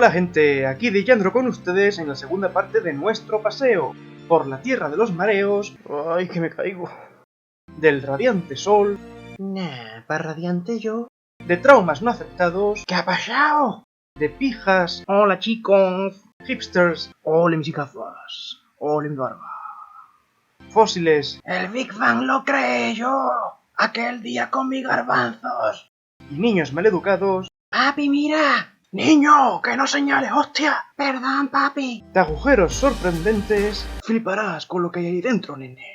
Hola gente, aquí Deyandro con ustedes en la segunda parte de nuestro paseo por la tierra de los mareos. ¡Ay, que me caigo! Del radiante sol. Nah, para radiante yo. De traumas no aceptados. ¿Qué ha pasado? De pijas. Hola chicos. Hipsters. Hola mis gafas. Hola mi barba. Fósiles. El Big Bang lo creé yo. Aquel día con mis garbanzos. Y niños maleducados. Papi, mira. Niño, que no señales, hostia. Perdón, papi. De agujeros sorprendentes. Fliparás con lo que hay ahí dentro, nene.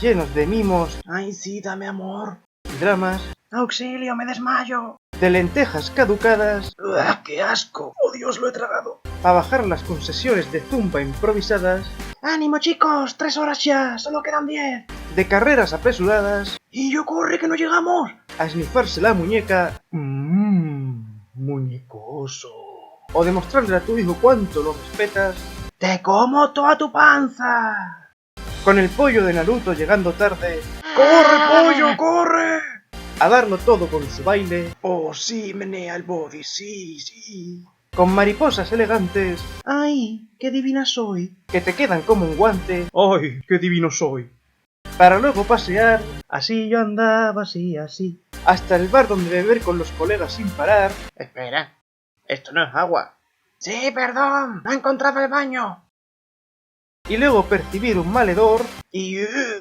Llenos de mimos. Ay, sí, dame amor. Y dramas. Auxilio, me desmayo. De lentejas caducadas. ¡Ugh, qué asco! ¡Oh, Dios, lo he tragado! A bajar las concesiones de zumba improvisadas. ¡Ánimo, chicos! 3 horas ya, solo quedan 10. De carreras apresuradas. ¡Y yo corre, que no llegamos! A esnifarse la muñeca. Muñecoso. O demostrarle a tu hijo cuánto lo respetas. ¡Te como toda tu panza! Con el pollo de Naruto llegando tarde. ¡Corre, pollo, corre! A darlo todo con su baile. ¡Oh, sí, menea el body, sí, sí! Con mariposas elegantes. ¡Ay, qué divina soy! Que te quedan como un guante. ¡Ay, qué divino soy! Para luego pasear. Así yo andaba, así. Hasta el bar donde beber con los colegas sin parar. Espera, esto no es agua. Sí, perdón, no he encontrado el baño. Y luego percibir un mal hedor. Y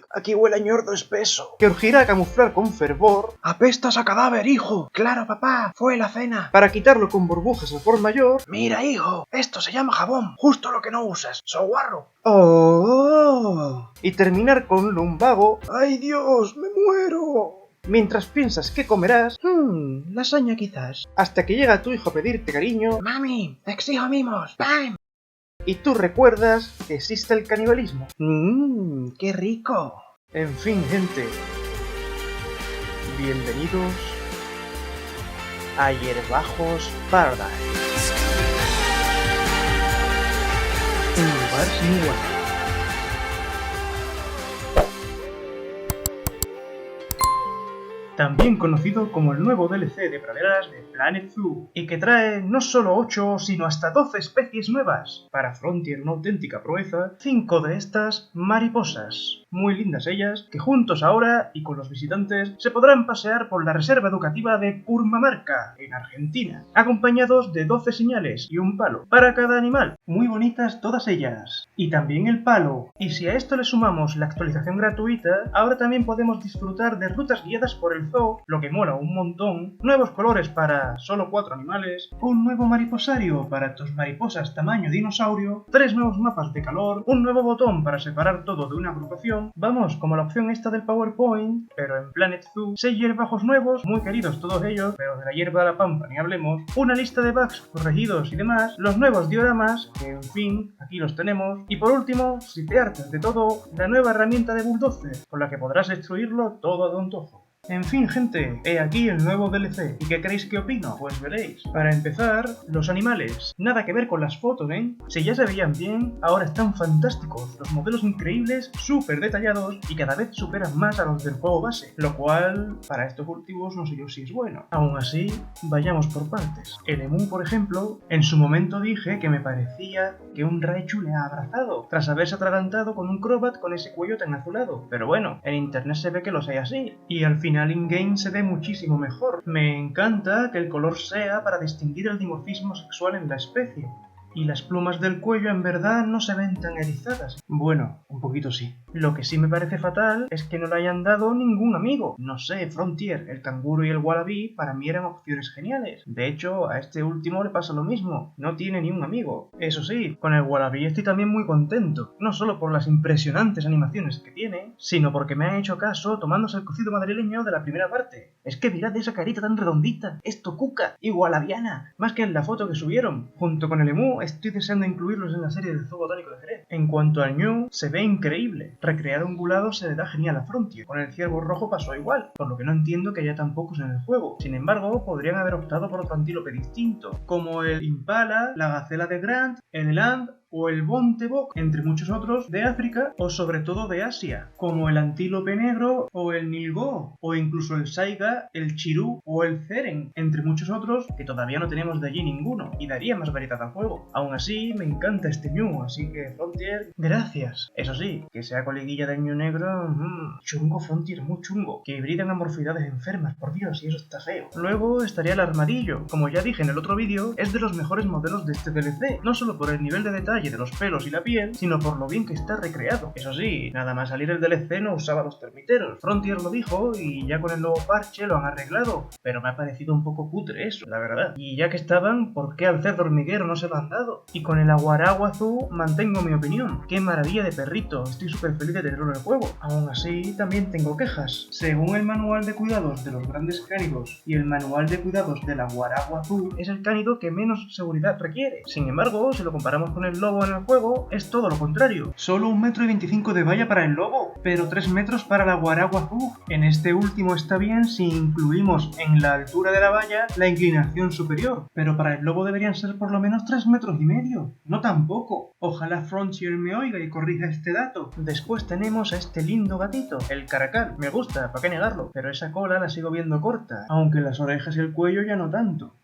aquí huele a ñordo espeso. Que urgirá a camuflar con fervor. ¡Apestas a cadáver, hijo! ¡Claro, papá! ¡Fue la cena! Para quitarlo con burbujas al por mayor. Mira, hijo, esto se llama jabón. Justo lo que no usas. ¡Soguarro! ¡Oh! Y terminar con un lumbago. ¡Ay, Dios! ¡Me muero! Mientras piensas que comerás. Lasaña quizás. Hasta que llega tu hijo a pedirte cariño. ¡Mami! ¡Exijo mimos! ¡Bam! Y tú recuerdas que existe el canibalismo. ¡Qué rico! En fin, gente. Bienvenidos a Hierbajos Paradise. Un lugar sin igual. También conocido como el nuevo DLC de praderas de Planet Zoo, y que trae no solo 8, sino hasta 12 especies nuevas. Para Frontier una auténtica proeza, 5 de estas mariposas. Muy lindas ellas, que juntos ahora y con los visitantes se podrán pasear por la reserva educativa de Purmamarca, en Argentina, acompañados de 12 señales y un palo para cada animal. Muy bonitas todas ellas. Y también el palo. Y si a esto le sumamos la actualización gratuita, ahora también podemos disfrutar de rutas guiadas por el zoo, lo que mola un montón, nuevos colores para solo 4 animales, un nuevo mariposario para tus mariposas tamaño dinosaurio, 3 nuevos mapas de calor, un nuevo botón para separar todo de una agrupación, vamos, como la opción esta del PowerPoint, pero en Planet Zoo, 6 hierbajos nuevos, muy queridos todos ellos, pero de la hierba a la pampa ni hablemos, una lista de bugs corregidos y demás, los nuevos dioramas, que en fin, aquí los tenemos, y por último, si te hartas de todo, la nueva herramienta de Bulldozer, con la que podrás destruirlo todo a tu antojo. En fin, gente, he aquí el nuevo DLC. ¿Y qué creéis que opino? Pues veréis. Para empezar, los animales. Nada que ver con las fotos, ¿eh? Si ya se veían bien, ahora están fantásticos. Los modelos increíbles, súper detallados y cada vez superan más a los del juego base. Lo cual, para estos últimos, no sé yo si es bueno. Aún así, vayamos por partes. El Emu, por ejemplo, en su momento dije que me parecía que un Raichu le ha abrazado, tras haberse atragantado con un Crobat con ese cuello tan azulado. Pero bueno, en internet se ve que los hay así. Y al final in-game se ve muchísimo mejor. Me encanta que el color sea para distinguir el dimorfismo sexual en la especie. Y las plumas del cuello en verdad no se ven tan erizadas. Bueno, un poquito sí. Lo que sí me parece fatal es que no le hayan dado ningún amigo. No sé, Frontier, el canguro y el wallaby para mí eran opciones geniales. De hecho, a este último le pasa lo mismo. No tiene ni un amigo. Eso sí, con el wallaby estoy también muy contento. No solo por las impresionantes animaciones que tiene, sino porque me han hecho caso tomándose el cocido madrileño de la primera parte. Es que mirad esa carita tan redondita. Esto cuca y wallabiana. Más que en la foto que subieron. Junto con el Emu, estoy deseando incluirlos en la serie del Zoo Botánico de Jerez. En cuanto al Ñu, se ve increíble. Recrear ungulado se le da genial a Frontier. Con el ciervo rojo pasó igual, por lo que no entiendo que haya tan pocos en el juego. Sin embargo, podrían haber optado por otro antílope distinto, como el impala, la gacela de Grant, el eland o el Bontebok, entre muchos otros de África o sobre todo de Asia, como el antílope negro o el nilgó, o incluso el saiga, el chirú o el zeren, entre muchos otros que todavía no tenemos de allí ninguno y daría más variedad al juego. Aún así, me encanta este Mew, así que Frontier, gracias. Eso sí, que sea coleguilla del Mew negro, chungo Frontier, muy chungo, que hibridan amorfidades enfermas, por Dios, y eso está feo. Luego estaría el armadillo, como ya dije en el otro vídeo, es de los mejores modelos de este DLC, no solo por el nivel de detalle de los pelos y la piel, sino por lo bien que está recreado. Eso sí, nada más salir el DLC no usaba los termiteros. Frontier lo dijo y ya con el nuevo parche lo han arreglado, pero me ha parecido un poco cutre eso, la verdad. Y ya que estaban, ¿por qué al cerdo hormiguero no se lo han dado? Y con el aguaraguazú mantengo mi opinión. Qué maravilla de perrito, estoy súper feliz de tenerlo en el juego. Aún así, también tengo quejas. Según el manual de cuidados de los grandes cánidos y el manual de cuidados del aguaraguazú, es el cánido que menos seguridad requiere. Sin embargo, si lo comparamos con el lobo en el juego, es todo lo contrario. Solo 1,25 m de valla para el lobo, pero 3 metros para el aguaraguazú. En este último está bien si incluimos en la altura de la valla la inclinación superior, pero para el lobo deberían ser por lo menos 3,5 metros, no tampoco. Ojalá Frontier me oiga y corrija este dato. Después tenemos a este lindo gatito, el caracal. Me gusta, ¿para qué negarlo? Pero esa cola la sigo viendo corta, aunque las orejas y el cuello ya no tanto.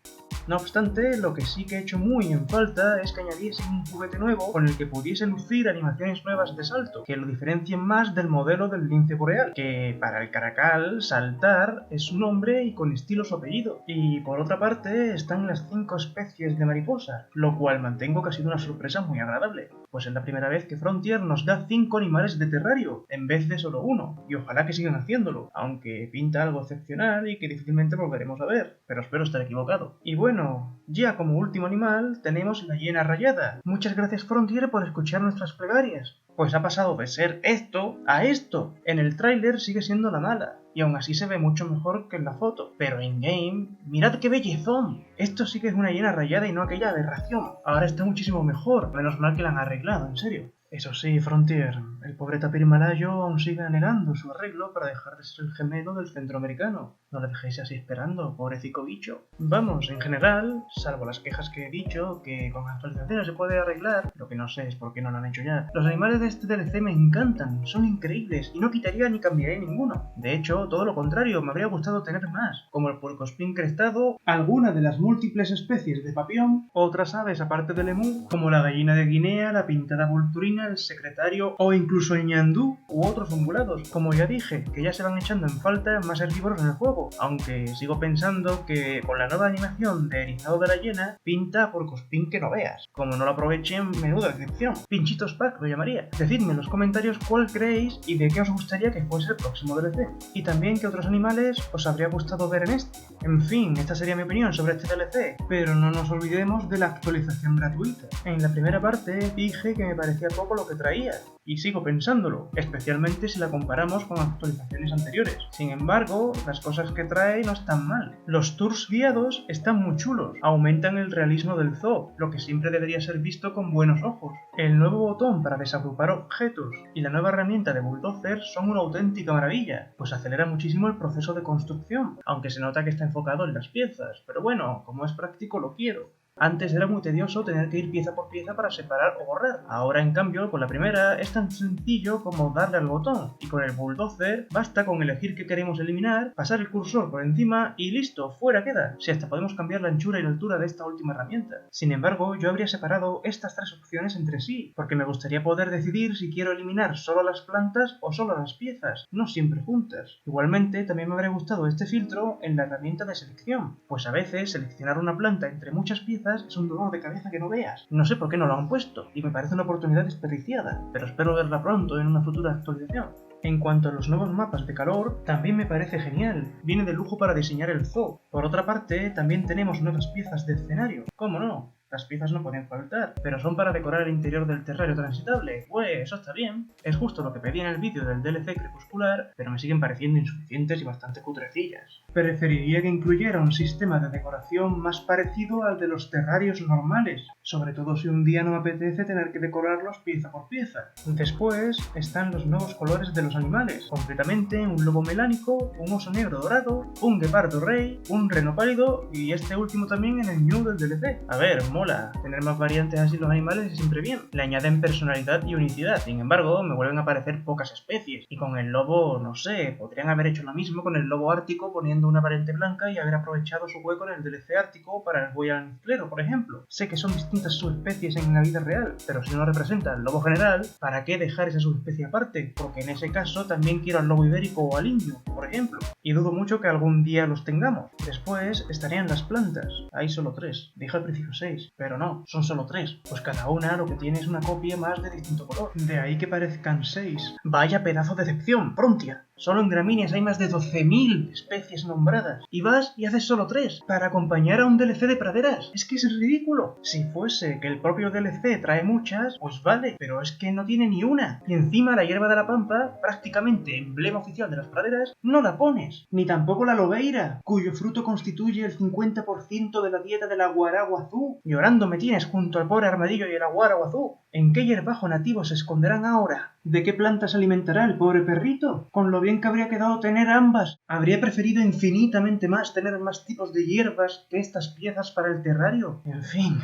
No obstante, lo que sí que he hecho muy en falta es que añadiesen un juguete nuevo con el que pudiese lucir animaciones nuevas de salto, que lo diferencien más del modelo del lince boreal, que para el caracal, saltar es su nombre y con estilo su apellido. Y por otra parte están las 5 especies de mariposa, lo cual mantengo que ha sido una sorpresa muy agradable, pues es la primera vez que Frontier nos da 5 animales de terrario, en vez de solo uno, y ojalá que sigan haciéndolo, aunque pinta algo excepcional y que difícilmente volveremos a ver, pero espero estar equivocado. Y bueno, ya como último animal tenemos la hiena rayada. Muchas gracias Frontier por escuchar nuestras plegarias. Pues ha pasado de ser esto a esto. En el tráiler sigue siendo la mala, y aún así se ve mucho mejor que en la foto. Pero en game, mirad qué bellezón. Esto sí que es una hiena rayada y no aquella aberración. Ahora está muchísimo mejor, menos mal que la han arreglado, en serio. Eso sí, Frontier, el pobre tapir malayo aún sigue anhelando su arreglo para dejar de ser el gemelo del centroamericano. No le dejéis así esperando, pobrecito bicho. Vamos, en general, salvo las quejas que he dicho, que con actualizaciones se puede arreglar, lo que no sé es por qué no lo han hecho ya. Los animales de este DLC me encantan, son increíbles, y no quitaría ni cambiaría ninguno. De hecho, todo lo contrario, me habría gustado tener más, como el puercoespín crestado, alguna de las múltiples especies de papión, otras aves aparte del emú, como la gallina de Guinea, la pintada vulturina, el secretario o incluso el ñandú u otros ungulados. Como ya dije, que ya se van echando en falta más herbívoros en el juego, aunque sigo pensando que con la nueva animación de erizado de la hiena pinta a puercoespín que no veas. Como no lo aprovechen, menuda decepción. Pinchitos Pack lo llamaría. Decidme en los comentarios cuál creéis y de qué os gustaría que fuese el próximo DLC. Y también qué otros animales os habría gustado ver en este. En fin, esta sería mi opinión sobre este DLC, pero no nos olvidemos de la actualización gratuita. En la primera parte dije que me parecía poco lo que traía, y sigo pensándolo, especialmente si la comparamos con actualizaciones anteriores. Sin embargo, las cosas que trae no están mal. Los tours guiados están muy chulos, aumentan el realismo del zoo, lo que siempre debería ser visto con buenos ojos. El nuevo botón para desagrupar objetos y la nueva herramienta de Bulldozer son una auténtica maravilla, pues acelera muchísimo el proceso de construcción, aunque se nota que está enfocado en las piezas, pero bueno, como es práctico lo quiero. Antes era muy tedioso tener que ir pieza por pieza para separar o borrar. Ahora, en cambio, con la primera es tan sencillo como darle al botón, y con el Bulldozer basta con elegir qué queremos eliminar, pasar el cursor por encima y listo, fuera queda. Si hasta podemos cambiar la anchura y la altura de esta última herramienta. Sin embargo, yo habría separado estas 3 opciones entre sí, porque me gustaría poder decidir si quiero eliminar solo las plantas o solo las piezas, no siempre juntas. Igualmente, también me habría gustado este filtro en la herramienta de selección, pues a veces seleccionar una planta entre muchas piezas es un dolor de cabeza que no veas. No sé por qué no lo han puesto, y me parece una oportunidad desperdiciada, pero espero verla pronto en una futura actualización. En cuanto a los nuevos mapas de calor, también me parece genial, viene de lujo para diseñar el zoo. Por otra parte, también tenemos nuevas piezas de escenario, ¿cómo no? Las piezas no pueden faltar, pero son para decorar el interior del terrario transitable. Pues eso está bien. Es justo lo que pedí en el vídeo del DLC crepuscular, pero me siguen pareciendo insuficientes y bastante cutrecillas. Preferiría que incluyera un sistema de decoración más parecido al de los terrarios normales, sobre todo si un día no me apetece tener que decorarlos pieza por pieza. Después están los nuevos colores de los animales, concretamente un lobo melánico, un oso negro dorado, un guepardo rey, un reno pálido y este último también en el Mew del DLC. A ver, mola. Tener más variantes así en los animales es siempre bien. Le añaden personalidad y unicidad. Sin embargo, me vuelven a aparecer pocas especies. Y con el lobo, no sé, podrían haber hecho lo mismo con el lobo ártico poniendo una variante blanca y haber aprovechado su hueco en el DLC ártico para el buey almizclero, por ejemplo. Sé que son distintas subespecies en la vida real, pero si no representa al lobo general, ¿para qué dejar esa subespecie aparte? Porque en ese caso también quiero al lobo ibérico o al indio, por ejemplo. Y dudo mucho que algún día los tengamos. Después estarían las plantas. Hay solo 3. Dije al principio 6, pero no, son solo 3. Pues cada una lo que tiene es una copia más de distinto color. De ahí que parezcan 6. Vaya pedazo de decepción, Frontier. Solo en gramíneas hay más de 12.000 especies nombradas. Y vas y haces solo 3 para acompañar a un DLC de praderas. Es que es ridículo. Si fuese que el propio DLC trae muchas, pues vale, pero es que no tiene ni una. Y encima la hierba de la pampa, prácticamente emblema oficial de las praderas, no la pones. Ni tampoco la lobeira, cuyo fruto constituye el 50% de la dieta del aguaraguazú. Llorando me tienes junto al pobre armadillo y el aguaraguazú. ¿En qué hierbajo nativo se esconderán ahora? ¿De qué planta se alimentará el pobre perrito? Con lo bien que habría quedado tener ambas. Habría preferido infinitamente más tener más tipos de hierbas que estas piezas para el terrario. En fin.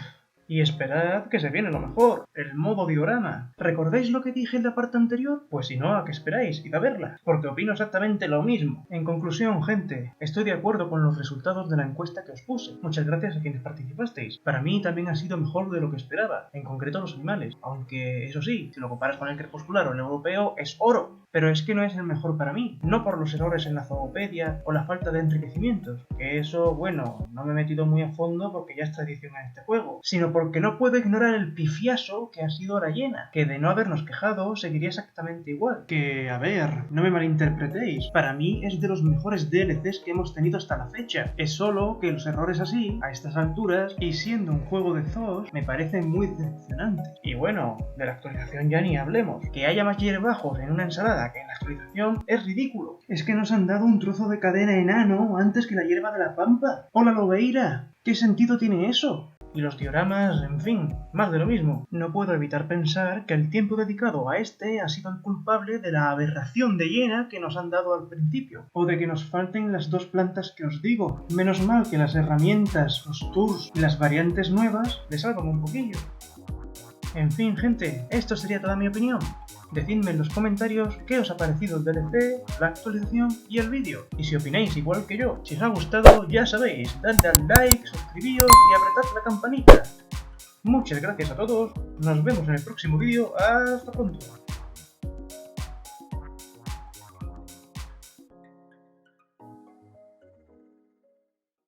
Y esperad que se viene lo mejor, el modo diorama. ¿Recordáis lo que dije en la parte anterior? Pues si no, ¿a qué esperáis? Id a verla, porque opino exactamente lo mismo. En conclusión, gente, estoy de acuerdo con los resultados de la encuesta que os puse. Muchas gracias a quienes participasteis. Para mí también ha sido mejor de lo que esperaba, en concreto los animales. Aunque, eso sí, si lo comparas con el crepuscular o el europeo, es oro. Pero es que no es el mejor para mí, no por los errores en la zoopedia o la falta de enriquecimientos, que eso, bueno, no me he metido muy a fondo porque ya es tradición en este juego, sino porque no puedo ignorar el pifiaso que ha sido la hiena, que de no habernos quejado seguiría exactamente igual. Que, a ver, no me malinterpretéis, para mí es de los mejores DLCs que hemos tenido hasta la fecha, es solo que los errores así, a estas alturas, y siendo un juego de zoos, me parecen muy decepcionantes. Y bueno, de la actualización ya ni hablemos, que haya más hierbajos en una ensalada que en la actualización es ridículo. Es que nos han dado un trozo de cadena enano antes que la hierba de la pampa. ¡O la lobeira! ¿Qué sentido tiene eso? Y los dioramas, en fin, más de lo mismo. No puedo evitar pensar que el tiempo dedicado a este ha sido el culpable de la aberración de hiena que nos han dado al principio. O de que nos falten las 2 plantas que os digo. Menos mal que las herramientas, los tours y las variantes nuevas les salvan un poquillo. En fin, gente, esto sería toda mi opinión. Decidme en los comentarios qué os ha parecido el DLC, la actualización y el vídeo. Y si opináis igual que yo, si os ha gustado, ya sabéis, dadle al like, suscribíos y apretad la campanita. Muchas gracias a todos, nos vemos en el próximo vídeo, hasta pronto.